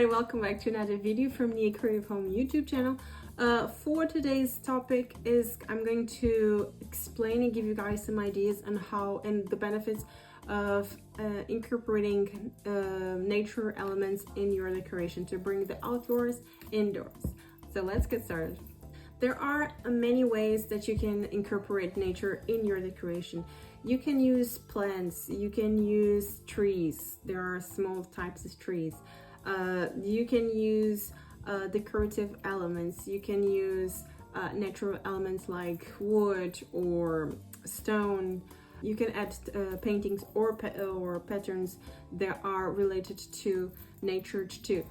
everybody, welcome back to another video from the Creative Home YouTube channel. For today's topic is I'm going to explain and give you guys some ideas on how and the benefits of incorporating nature elements in your decoration to bring the outdoors indoors. So let's get started. There are many ways that you can incorporate nature in your decoration. You can use plants, you can use trees. There are small types of trees. You can use decorative elements. You can use natural elements like wood or stone. You can add paintings or patterns that are related to nature too.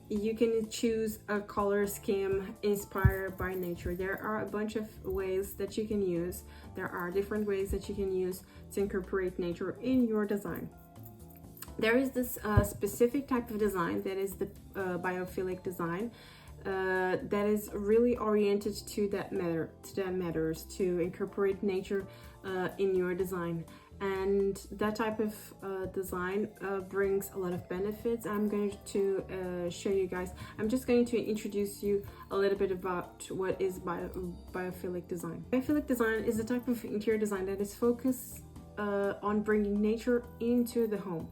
You can choose a color scheme inspired by nature. There are a bunch of ways that you can use. There are different ways that you can use to incorporate nature in your design. There is this specific type of design that is the biophilic design that is really oriented to that matters to incorporate nature in your design. And that type of design brings a lot of benefits. I'm going to show you guys. I'm just going to introduce you a little bit about what is biophilic design. Biophilic design is a type of interior design that is focused on bringing nature into the home.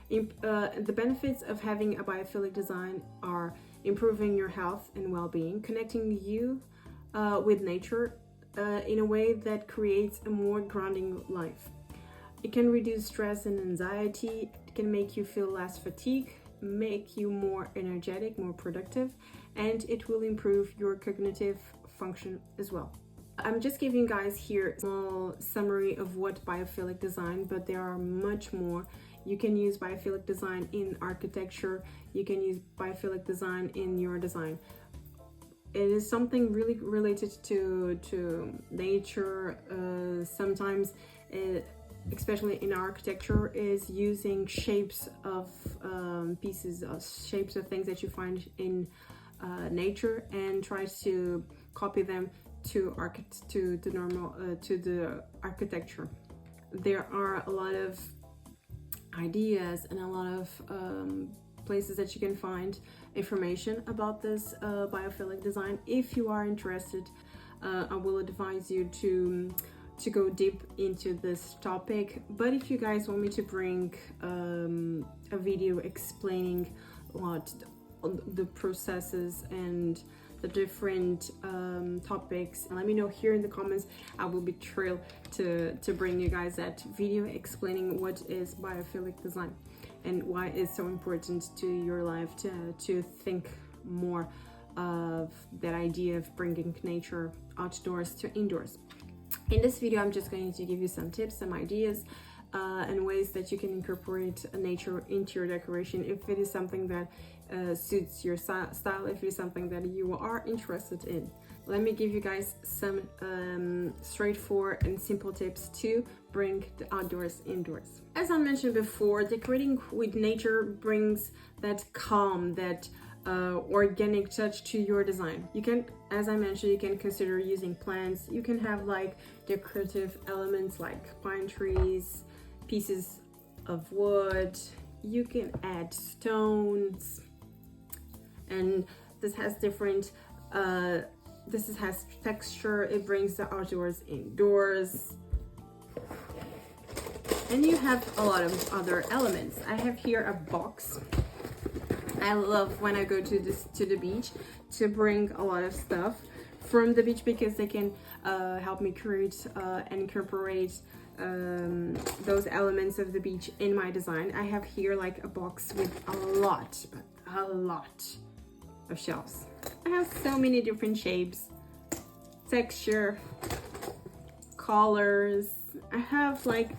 The benefits of having a biophilic design are improving your health and well-being, connecting you with nature in a way that creates a more grounding life. It can reduce stress and anxiety. It can make you feel less fatigued, make you more energetic, more productive, and it will improve your cognitive function as well. I'm just giving you guys here a small summary of what biophilic design, but there are much more. You can use biophilic design in architecture. You can use biophilic design in your design. It is something really related to nature. Sometimes especially in architecture, is using shapes of shapes of things that you find in nature and try to copy them to the architecture. There are a lot of ideas and a lot of places that you can find information about this biophilic design. If you are interested, I will advise you to go deep into this topic. But if you guys want me to bring a video explaining what the processes and the different topics, let me know here in the comments. I will be thrilled to bring you guys that video explaining what is biophilic design and why it's so important to your life to think more of that idea of bringing nature outdoors to indoors. In this video, I'm just going to give you some tips, some ideas, and ways that you can incorporate nature into your decoration if it is something that suits your style, if it is something that you are interested in. Let me give you guys some straightforward and simple tips to bring the outdoors indoors. As I mentioned before, decorating with nature brings that calm, that organic touch to your design. You can, as I mentioned, you can consider using plants. You can have like decorative elements like pine trees, pieces of wood. You can add stones, and this has different has texture. It brings the outdoors indoors. And you have a lot of other elements. I have here a box. I love when I go to the beach to bring a lot of stuff from the beach because they can help me create and incorporate those elements of the beach in my design. I have here like a box with a lot of shelves. I have so many different shapes, texture, colors. I have like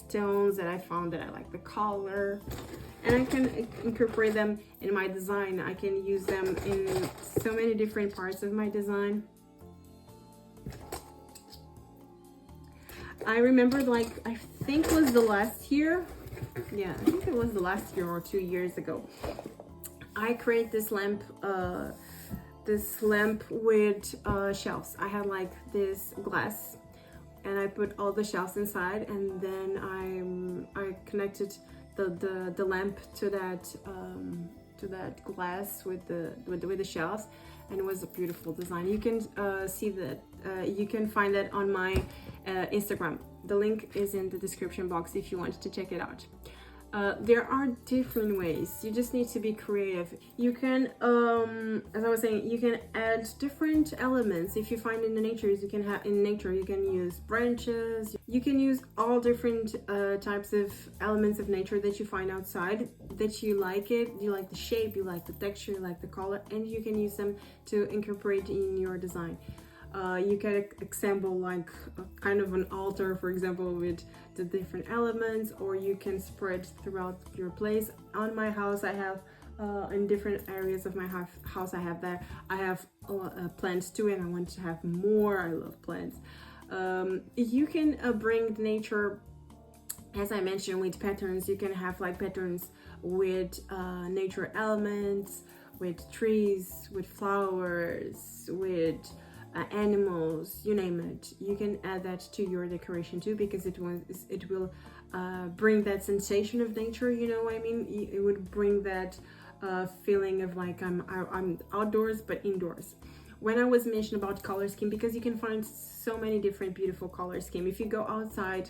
stones that I found that I like the color, and I can incorporate them in my design. I can use them in so many different parts of my design. I remember, like, I think it was the last year. Yeah, I think it was the last year or 2 years ago. I created this lamp with shelves. I had like this glass, and I put all the shelves inside, and then I connected the lamp to that glass with the shells, and it was a beautiful design. You can see that, you can find that on my Instagram. The link is in the description box if you want to check it out. There are different ways. You just need to be creative. You can, as I was saying, you can add different elements. If you find in the nature, you can use branches. You can use all different types of elements of nature that you find outside, that you like it. You like the shape, you like the texture, you like the color, and you can use them to incorporate in your design. You can assemble like a kind of an altar, for example, with the different elements, or you can spread throughout your place. On my house, I have in different areas of my house, I have plants too, and I want to have more. I love plants. You can bring nature, as I mentioned, with patterns. You can have like patterns with nature elements, with trees, with flowers, with animals, you name it. You can add that to your decoration too, because it will bring that sensation of nature, you know what I mean? It would bring that feeling of like I'm outdoors but indoors. When I was mentioning about color scheme, because you can find so many different beautiful color scheme. If you go outside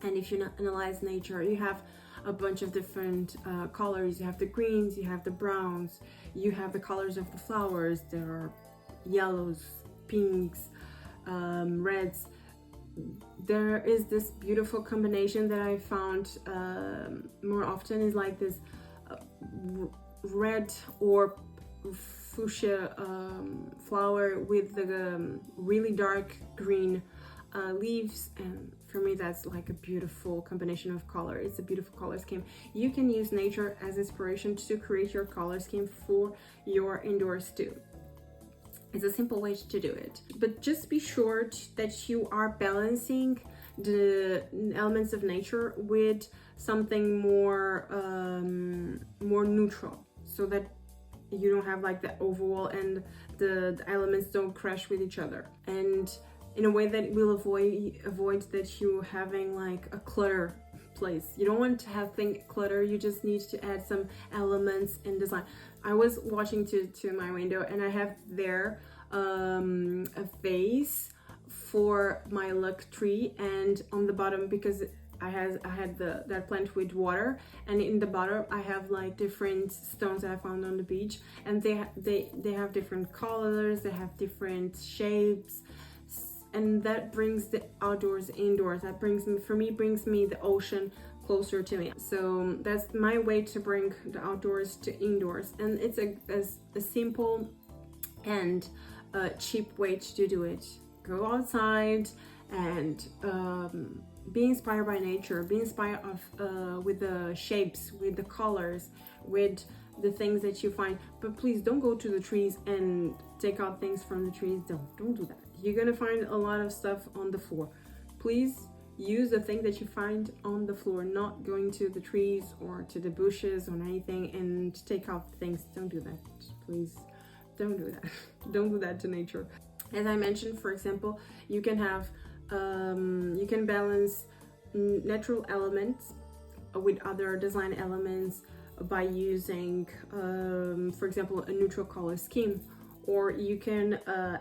and if you analyze nature, you have a bunch of different colors. You have the greens, you have the browns, you have the colors of the flowers. There are yellows, pinks, reds. There is this beautiful combination that I found more often, is like this red or fuchsia flower with the really dark green leaves, and for me that's like a beautiful combination of color. It's a beautiful color scheme. You can use nature as inspiration to create your color scheme for your indoors too. It's a simple way to do it, but just be sure that you are balancing the elements of nature with something more more neutral, so that you don't have like the overall and the elements don't crash with each other, and in a way that will avoid that you having like a clutter place. You don't want to have things clutter. You just need to add some elements in design. I was watching to my window, and I have there a vase for my luck tree, and on the bottom, because I had that plant with water, and in the bottom I have like different stones that I found on the beach, and they have different colors, they have different shapes, and that brings the outdoors indoors. That brings me the ocean closer to me. So that's my way to bring the outdoors to indoors, and it's a simple and cheap way to do it. Go outside and be inspired by nature, be inspired with the shapes, with the colors, with the things that you find. But please don't go to the trees and take out things from the trees. Don't do that. You're gonna find a lot of stuff on the floor. Please use the thing that you find on the floor, not going to the trees or to the bushes or anything and take out things. Don't do that, please. Don't do that. Don't do that to nature. As I mentioned, for example, you can have you can balance natural elements with other design elements by using for example, a neutral color scheme, or you can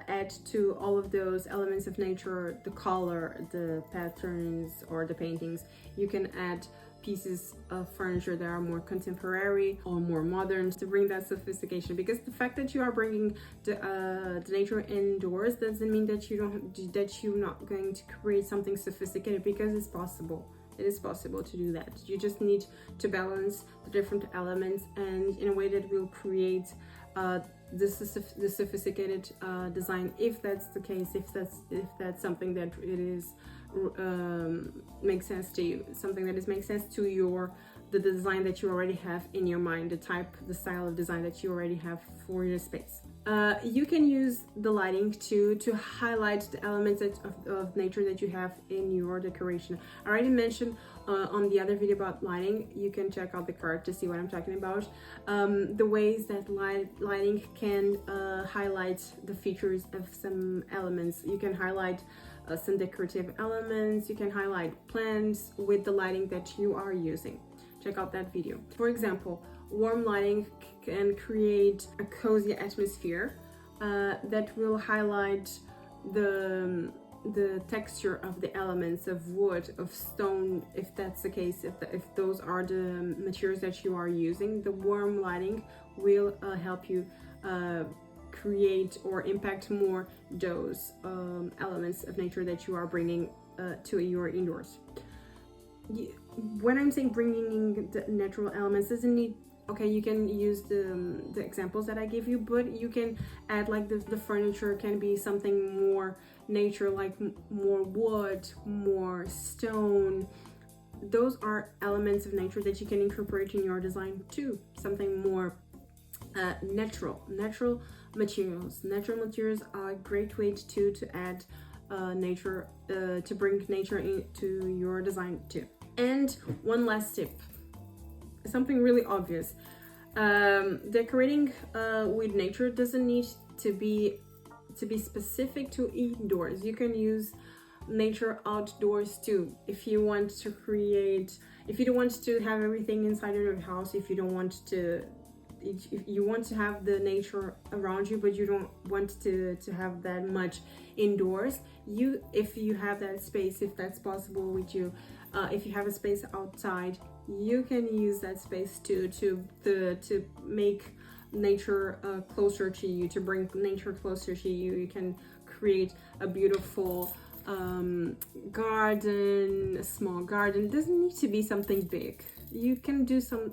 add to all of those elements of nature the color, the patterns, or the paintings. You can add pieces of furniture that are more contemporary or more modern to bring that sophistication, because the fact that you are bringing the nature indoors doesn't mean that you're not going to create something sophisticated, because it's possible. It is possible to do that. You just need to balance the different elements, and in a way that will create the sophisticated design, if that's the case, if that's something that it is makes sense to you, something that makes sense to the design that you already have in your mind, the style of design that you already have for your space. You can use the lighting to highlight the elements of nature that you have in your decoration. I already mentioned on the other video about lighting. You can check out the card to see what I'm talking about. The ways that lighting can highlight the features of some elements. You can highlight some decorative elements. You can highlight plants with the lighting that you are using. check out that video. For example, warm lighting can create a cozy atmosphere that will highlight the texture of the elements of wood, of stone, if that's the case, if those are the materials that you are using. The warm lighting will help you create or impact more those elements of nature that you are bringing to your indoors. When I'm saying bringing the natural elements, doesn't need, okay, you can use the examples that I gave you, but you can add like the furniture can be something more nature, like more wood, more stone. Those are elements of nature that you can incorporate in your design too. Something more natural materials. Natural materials are a great way to add nature, to bring nature into your design too. And one last tip, something really obvious. Decorating with nature doesn't need to be specific to indoors. You can use nature outdoors too. If you want to create, if you don't want to have everything inside of your house, if you don't want to, if you want to have the nature around you, but you don't want to have that much indoors, if you have that space, if that's possible with you, if you have a space outside, you can use that space to make nature closer to you, to bring nature closer to you. You can create a beautiful garden, a small garden. It doesn't need to be something big. You can do some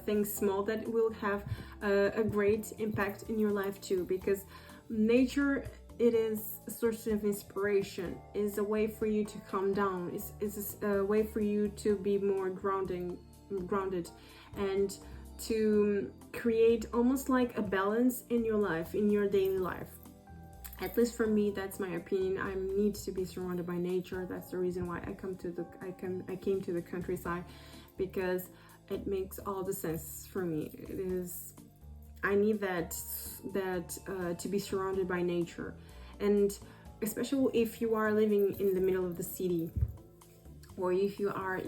things small that will have a great impact in your life too, because nature, it is a source of inspiration, is a way for you to calm down, is a way for you to be more grounded and to create almost like a balance in your life, in your daily life. At least for me, that's my opinion. I need to be surrounded by nature. That's the reason why I came to the countryside, because it makes all the sense for me. I need that to be surrounded by nature. And especially if you are living in the middle of the city, or if you are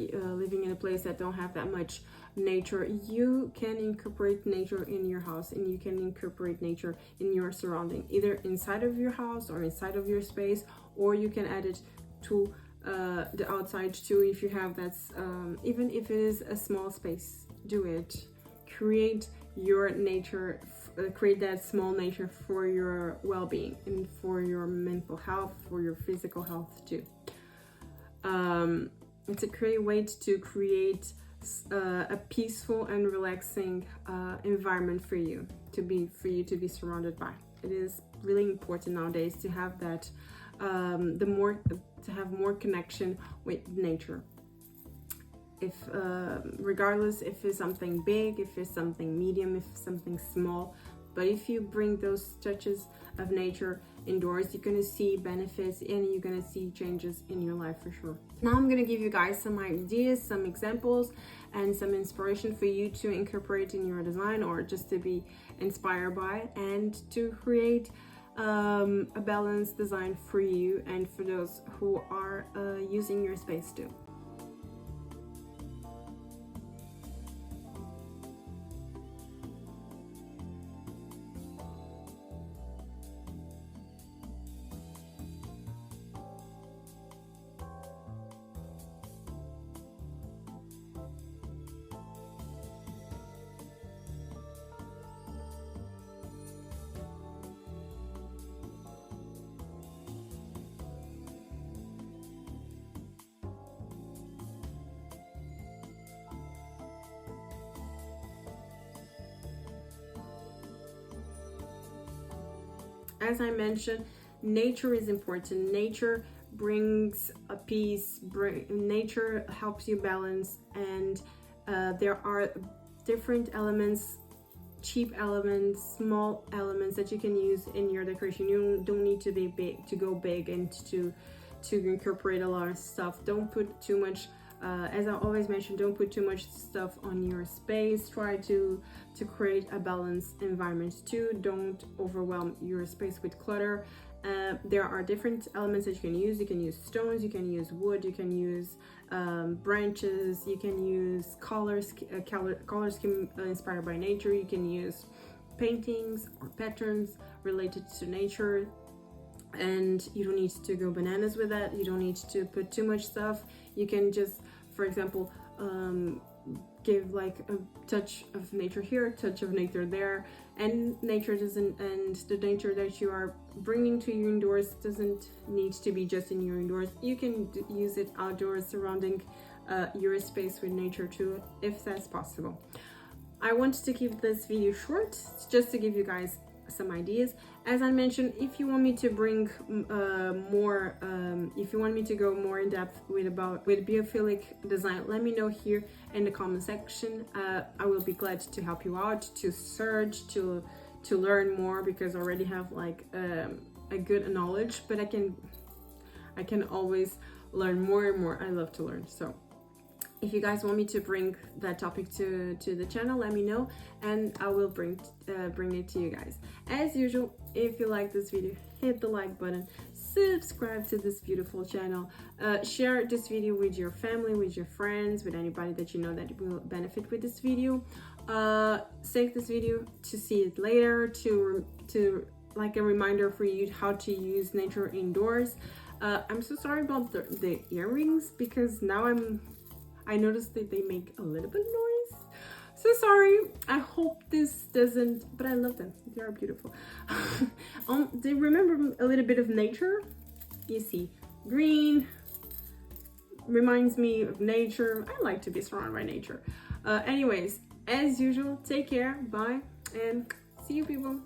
living in a place that don't have that much nature, you can incorporate nature in your house, and you can incorporate nature in your surrounding, either inside of your house or inside of your space, or you can add it to the outside too, if you have that, even if it is a small space. Do it. Create your nature, create that small nature for your well-being and for your mental health, for your physical health too. It's a great way to create a peaceful and relaxing environment for you to be surrounded by. It is really important nowadays to have that, to have more connection with nature. If regardless if it's something big, if it's something medium, if it's something small, but if you bring those touches of nature indoors, you're gonna see benefits and you're gonna see changes in your life for sure. Now I'm gonna give you guys some ideas, some examples, and some inspiration for you to incorporate in your design, or just to be inspired by, and to create a balanced design for you and for those who are using your space too. As I mentioned, nature is important. Nature brings a peace, nature helps you balance, and there are different elements, cheap elements, small elements that you can use in your decoration. You don't need to be big, to go big, and to incorporate a lot of stuff. Don't put too much, as I always mention, don't put too much stuff on your space. Try to create a balanced environment too. Don't overwhelm your space with clutter, There are different elements that you can use. You can use stones, you can use wood, you can use branches, you can use colors inspired by nature, you can use paintings or patterns related to nature, and you don't need to go bananas with that. You don't need to put too much stuff. You can just, for example, give like a touch of nature here, a touch of nature there, and nature doesn't, and the nature that you are bringing to your indoors doesn't need to be just in your indoors. You can use it outdoors, surrounding your space with nature too, if that's possible. I wanted to keep this video short just to give you guys some ideas. As I mentioned, if you want me to bring more, if you want me to go more in depth with biophilic design, let me know here in the comment section. I will be glad to help you out, to search, to learn more, because I already have like a good knowledge, but I can always learn more and more. I love to learn. So if you guys want me to bring that topic to the channel, let me know, and I will bring it to you guys. As usual, if you like this video, hit the like button, subscribe to this beautiful channel, share this video with your family, with your friends, with anybody that you know that will benefit with this video. Save this video to see it later, to like a reminder for you how to use nature indoors. I'm so sorry about the earrings, because now I noticed that they make a little bit of noise. So sorry. I hope this doesn't, but I love them. They are beautiful. They remember a little bit of nature. You see, green reminds me of nature. I like to be surrounded by nature. Anyways, as usual, take care. Bye, and see you people.